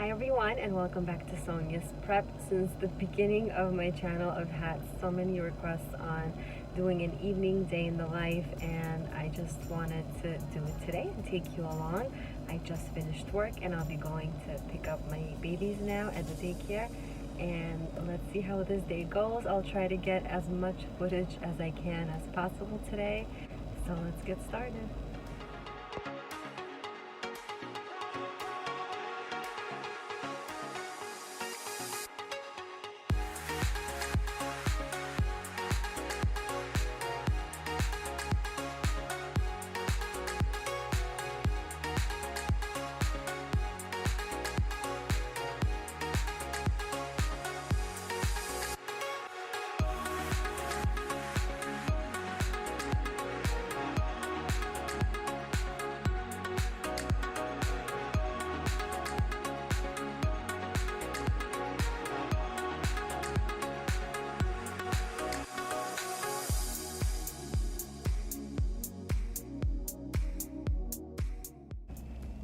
Hi everyone and welcome back to Sonia's Prep. Since the beginning of my channel I've had so many requests on doing an evening day in the life, and I just wanted to do it today and take you along. I just finished work and I'll be going to pick up my babies now at the daycare, and let's see how this day goes. I'll try to get as much footage as I can as possible today, so let's get started.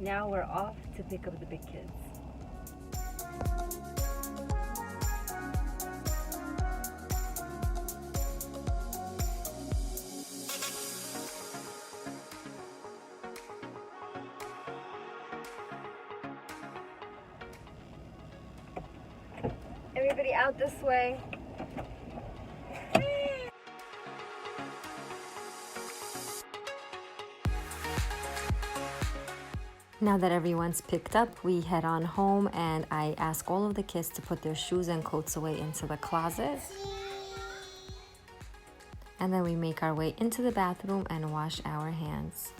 Now we're off to pick up the big kids. Everybody out this way. Now that everyone's picked up, we head on home, and I ask all of the kids to put their shoes and coats away into the closet. And then we make our way into the bathroom and wash our hands.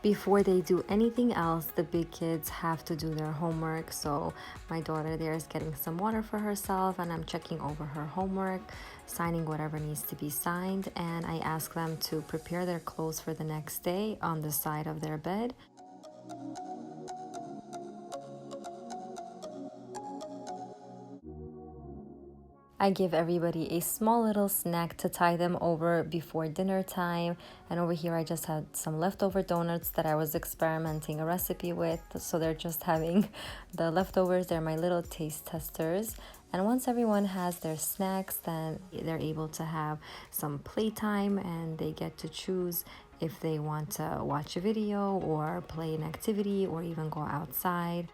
Before they do anything else, the big kids have to do their homework. So my daughter there is getting some water for herself, and I'm checking over her homework, signing whatever needs to be signed, and I ask them to prepare their clothes for the next day on the side of their bed. I give everybody a small little snack to tide them over before dinner time. And over here I just had some leftover donuts that I was experimenting a recipe with. So they're just having the leftovers. They're my little taste testers. And once everyone has their snacks, then they're able to have some playtime, and they get to choose if they want to watch a video or play an activity or even go outside.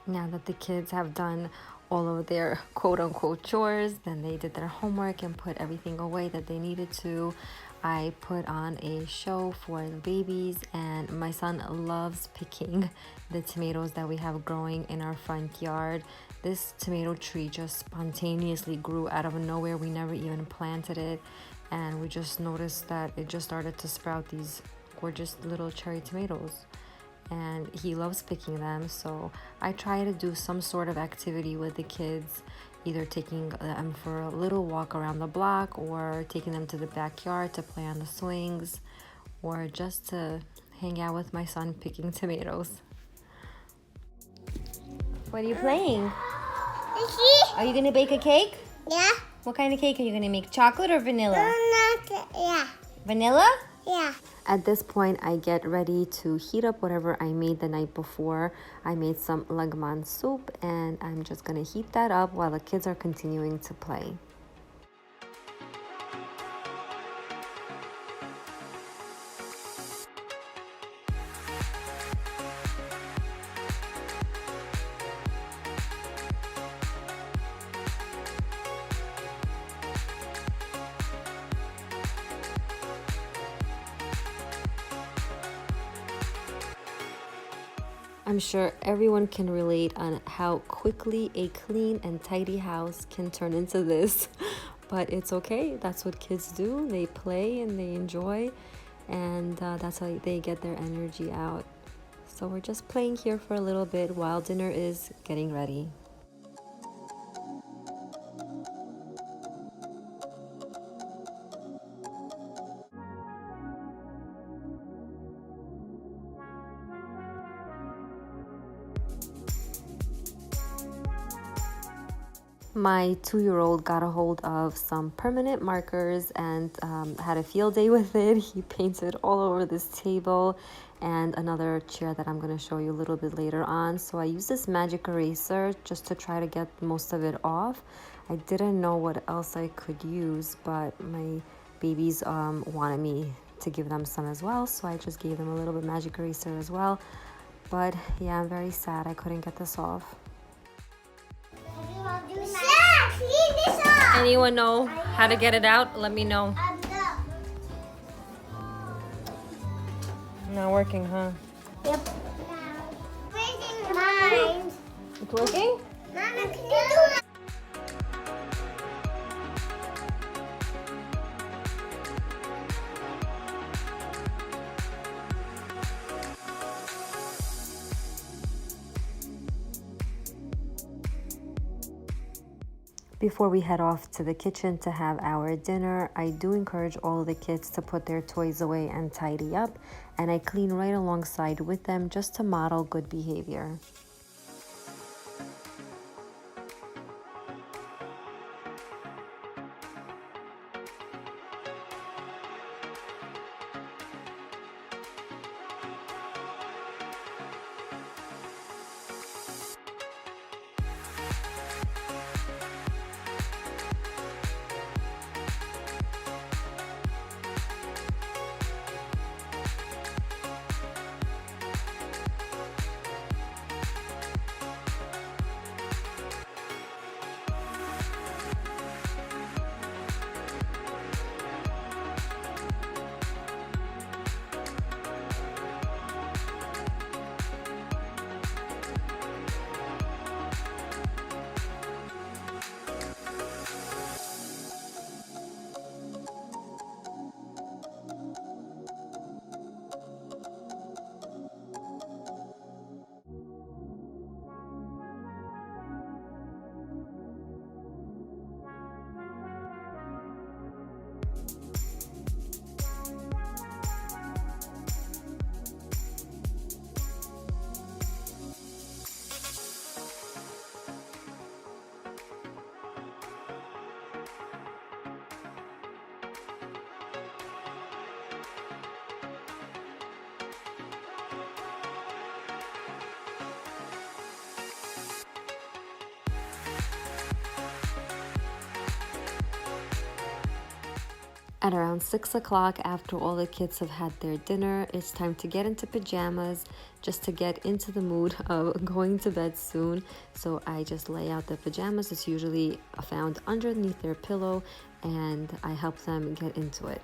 Now that the kids have done all of their quote-unquote chores, then they did their homework and put everything away that they needed to. I put on a show for the babies, and my son loves picking the tomatoes that we have growing in our front yard. This tomato tree just spontaneously grew out of nowhere. We never even planted it, and we just noticed that it just started to sprout these gorgeous little cherry tomatoes. And he loves picking them, so I try to do some sort of activity with the kids, either taking them for a little walk around the block or taking them to the backyard to play on the swings, or just to hang out with my son picking tomatoes. What are you playing? Are you gonna bake a cake? Yeah. What kind of cake are you gonna make? Chocolate or vanilla? Yeah. Vanilla? Yeah. At this point, I get ready to heat up whatever I made the night before. I made some lagman soup, and I'm just gonna heat that up while the kids are continuing to play. I'm sure everyone can relate on how quickly a clean and tidy house can turn into this, but it's okay. That's what kids do. They play and they enjoy, and that's how they get their energy out. So we're just playing here for a little bit while dinner is getting ready. My 2-year-old got a hold of some permanent markers and had a field day with it. He painted all over this table and another chair that I'm going to show you a little bit later on. So I used this magic eraser just to try to get most of it off. I didn't know what else I could use, but my babies wanted me to give them some as well, so I just gave them a little bit magic eraser as well. But yeah, I'm very sad I couldn't get this off. Anyone know how to get it out? Let me know. Not working, huh? Yep. Mine. It's working? Mama, can you do it? Before we head off to the kitchen to have our dinner, I do encourage all of the kids to put their toys away and tidy up, and I clean right alongside with them just to model good behavior. At around 6 o'clock, after all the kids have had their dinner, it's time to get into pajamas just to get into the mood of going to bed soon. So I just lay out the pajamas. It's usually found underneath their pillow, and I help them get into it.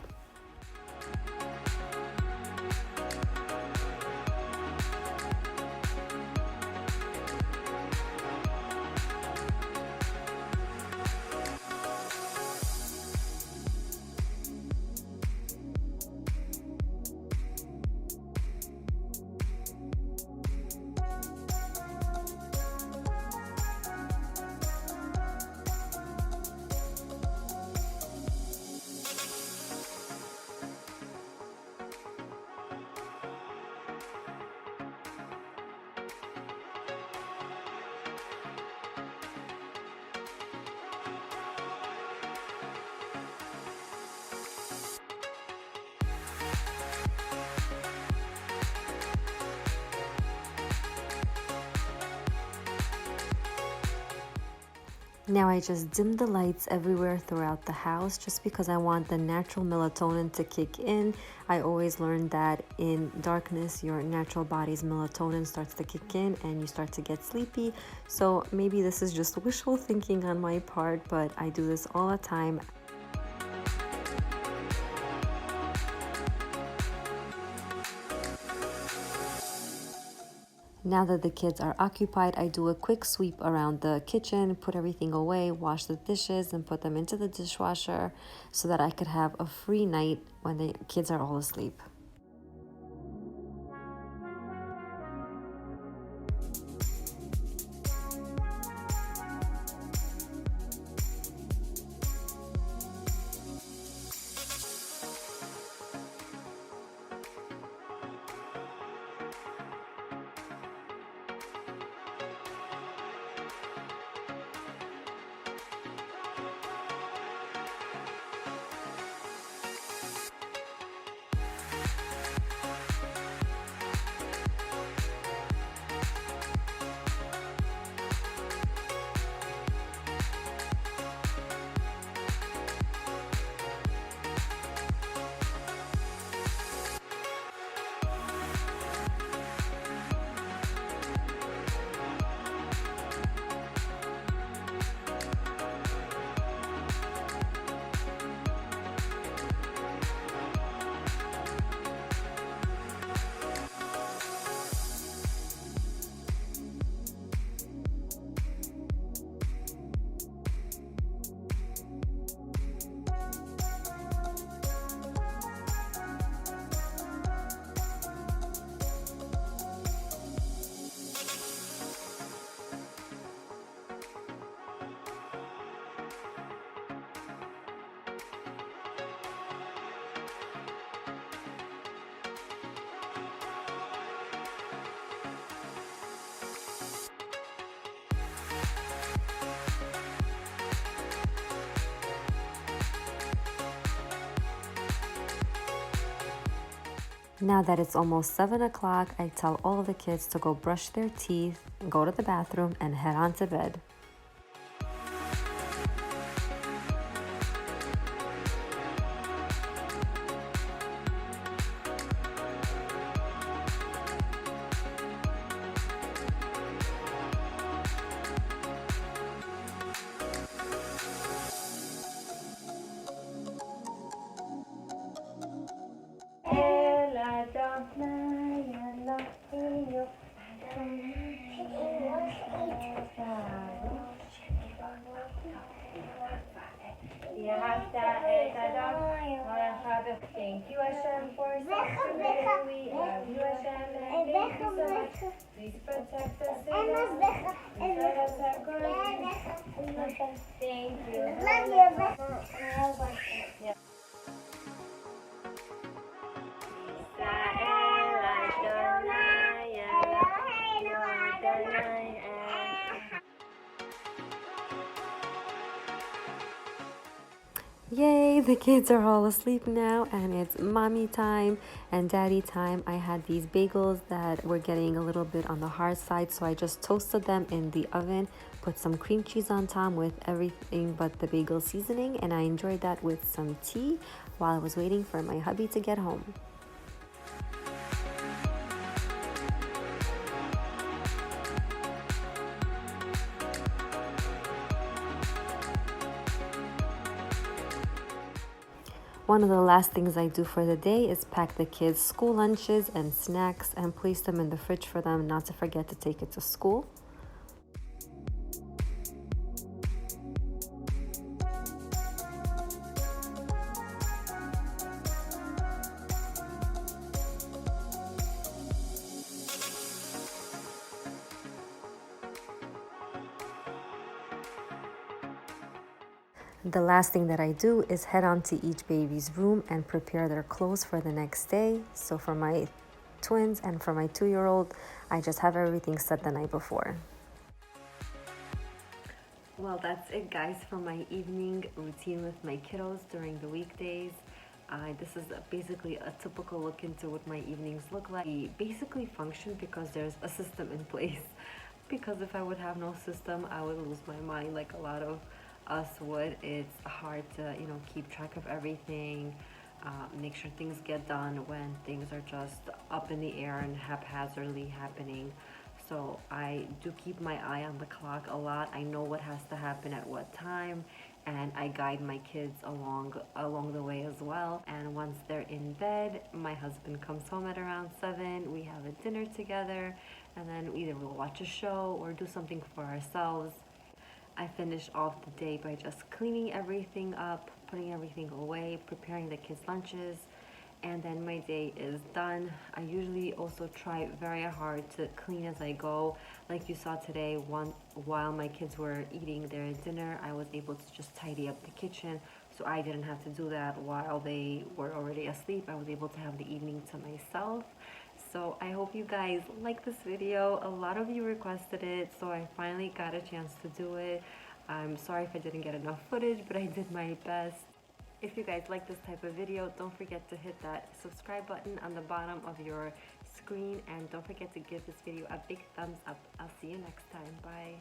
Now I just dim the lights everywhere throughout the house just because I want the natural melatonin to kick in. I always learned that in darkness, your natural body's melatonin starts to kick in and you start to get sleepy. So maybe this is just wishful thinking on my part, but I do this all the time. Now that the kids are occupied, I do a quick sweep around the kitchen, put everything away, wash the dishes, and put them into the dishwasher so that I could have a free night when the kids are all asleep. Now that it's almost 7 o'clock, I tell all of the kids to go brush their teeth, go to the bathroom, and head on to bed. Thank you, Hashem, for such we love you, Hashem, and thank you so much. Please protect us and let us have good. Thank you. Yay, the kids are all asleep now and it's mommy time and daddy time. I had these bagels that were getting a little bit on the hard side, so I just toasted them in the oven, put some cream cheese on top with everything but the bagel seasoning, and I enjoyed that with some tea while I was waiting for my hubby to get home. One of the last things I do for the day is pack the kids' school lunches and snacks and place them in the fridge for them not to forget to take it to school. The last thing that I do is head on to each baby's room and prepare their clothes for the next day. So for my twins and for my 2-year-old, I just have everything set the night before. Well, that's it, guys, for my evening routine with my kiddos during the weekdays. This is basically a typical look into what my evenings look like. We basically function because there's a system in place. Because if I would have no system, I would lose my mind like a lot of us would. It's hard to, keep track of everything, make sure things get done when things are just up in the air and haphazardly happening. So I do keep my eye on the clock a lot. I know what has to happen at what time, and I guide my kids along the way as well. And once they're in bed, my husband comes home at around 7. We have a dinner together, and then either we'll watch a show or do something for ourselves. I finish off the day by just cleaning everything up, putting everything away, preparing the kids' lunches, and then my day is done. I usually also try very hard to clean as I go. Like you saw today, while my kids were eating their dinner, I was able to just tidy up the kitchen, so I didn't have to do that while they were already asleep. I was able to have the evening to myself. So I hope you guys like this video. A lot of you requested it, so I finally got a chance to do it. I'm sorry if I didn't get enough footage, but I did my best. If you guys like this type of video, don't forget to hit that subscribe button on the bottom of your screen, and don't forget to give this video a big thumbs up. I'll see you next time. Bye.